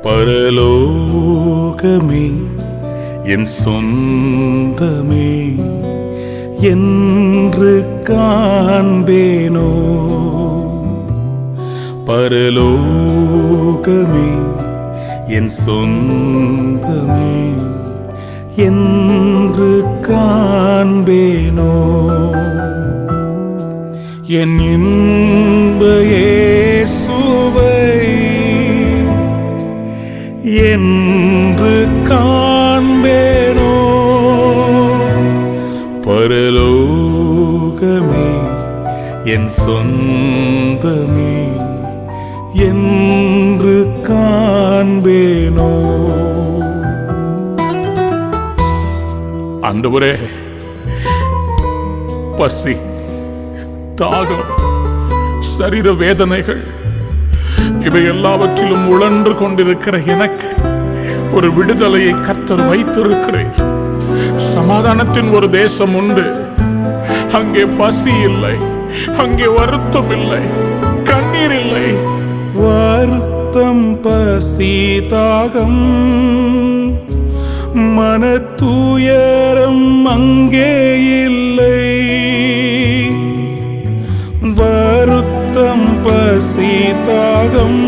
பரலோகமே என் சொந்தமே என்று காண்பேனோ. பரலோகமே என் சொந்தமே என்று காண்பேனோ. என் இன்ப இயேசுவை என்று காண்பேனோ. பரலோகமே என் சொந்தமே என்று காண்பேனோ. ஆண்டவரே, பசி, தாகம், சரீர வேதனைகள் இவை எல்லாவற்றிலும் உழன்று கொண்டிருக்கிற எனக்கு ஒரு விடுதலையை கர்த்தர் வைத்திருக்கிறேன். சமாதானத்தின் ஒரு தேசம் உண்டு. அங்கே பசி இல்லை, அங்கே வருத்தம் இல்லை, கண்ணீர் இல்லை. வருத்தம், பசி, தாகம், மன துயரம் அங்கே இல்லை. வருத்தம், பசி, தாகம்,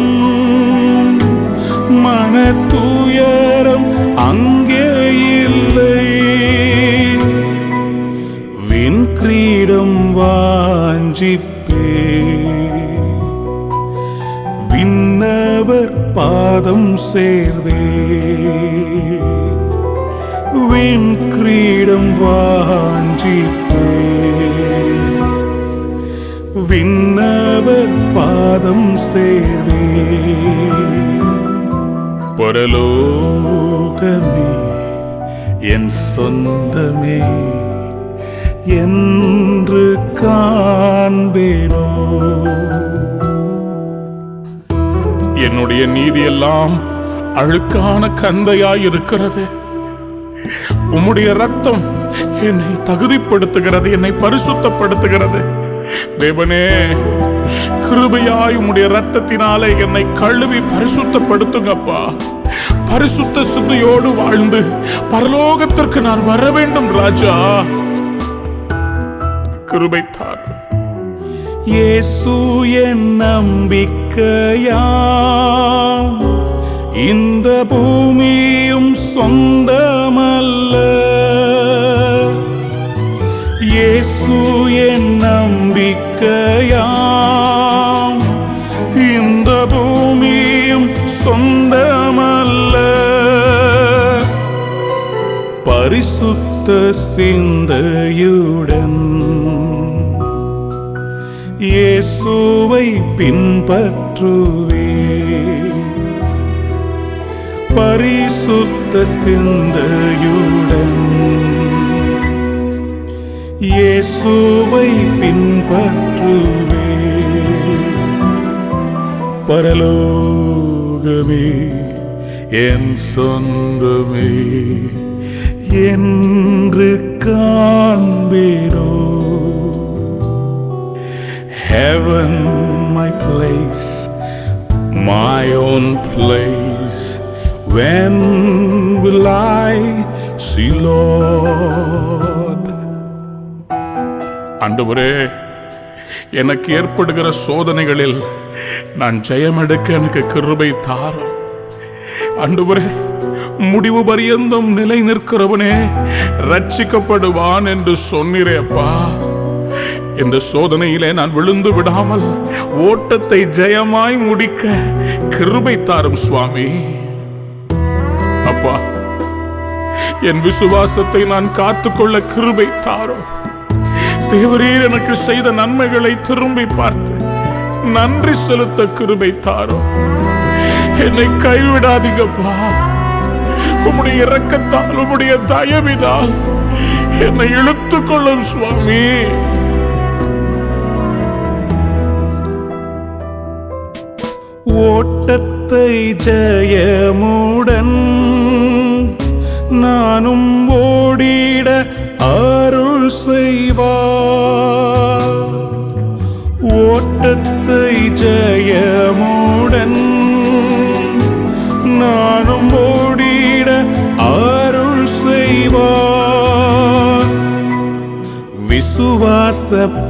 மன துயரம் அங்கே இல்லை. விண் கிரீடம் வாஞ்சிப்பே, விண்ணவர் பாதம் சேர்வே. விண் கிரீடம் வாஞ்சிப்பே, விண்ணவர் பாதம் சேர்வே. பரலோகமே என் சொந்தமே என்று காண்பேனோ. என்னுடைய நீதியெல்லாம் அழுக்கான கந்தையாயிருக்கிறது. உம்முடைய ரத்தம் என்னை தகுதிப்படுத்துகிறது, என்னை பரிசுத்தப்படுத்துகிறது. தேவனே, கிருபையாய் உம்முடைய ரத்தத்தினாலே என்னை கழுவி பரிசுத்தப்படுத்துங்கப்பா. பரிசுத்த சிந்தையோடு வாழ்ந்து பரலோகத்திற்கு நான் வர வேண்டும் ராஜா. கிருபை தார். இயேசு என் நம்பிக்கையாம், இந்த பூமியும் சொந்தமல்ல. இயேசு என் நம்பிக்கையாம், இந்த பூமியும் சொந்தமல்ல. பரிசுத்த சிந்தையுடன் இயேசுவை பின்பற்றுவே. பரிசுத்த சிந்தையுடன் இயேசுவை பின்பற்றுவே. பரலோகமே என் சொந்தமே என்று காண்பேனோ. Heaven my place, my own place. When will I see Lord? ஆண்டவரே, எனக்கு ஏற்படுகிற சோதனைகளில் நான் ஜெயமெடுக்க எனக்கு கிருபை தாரும். ஆண்டவரே, முடிவு பரியந்தம் நிலை நிற்கிறவனே ரட்சிக்கப்படுவான் என்று சொன்னீரேப்பா. இந்த சோதனையிலே நான் விழுந்து விடாமல் ஓட்டத்தை ஜெயமாய் முடிக்க கிருபை தாரும் சுவாமி. அப்பா, என் விசுவாசத்தை நான் காத்துக்கொள்ள கிருபை தாரும். தேவரீர் எனக்கு செய்த நன்மைகளை திரும்பி பார்த்து நன்றி செலுத்த கிருபை தாரும். என்னை கைவிடாதீங்கப்பா. உம்முடைய இரக்கத்தால், உம்முடைய தயவினால் என்னை இழுத்துக் கொள்ளும் சுவாமி. ஓட்டத்தை ஜெயமுடன் நானும் ஓடிட அருள் செய்வார். ஓட்டத்தை ஜெயமுடன்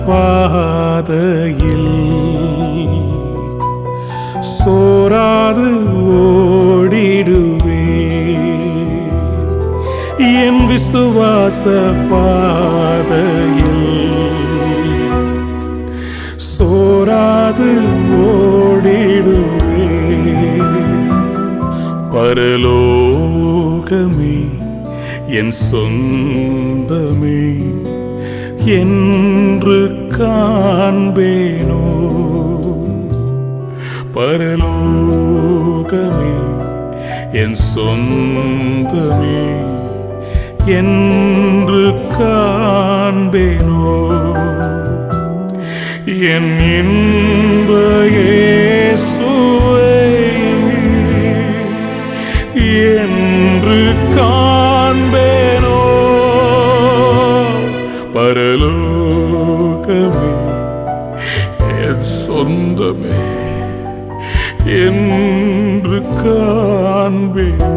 பாதையில் சோராது ஓடிடுவே. என் விசுவாச பாதையில் சோராது ஓடிடுவே. பரலோகமே என் சொந்தமே என்று காண்பேனோ. பரலோகமே என் சொந்தமே என்று காண்பேனோ. என் இன்ப இயேசுவே என்று காண்பேனோ. பரலோகமே என் சொந்தமே என்று காண்பேனோ.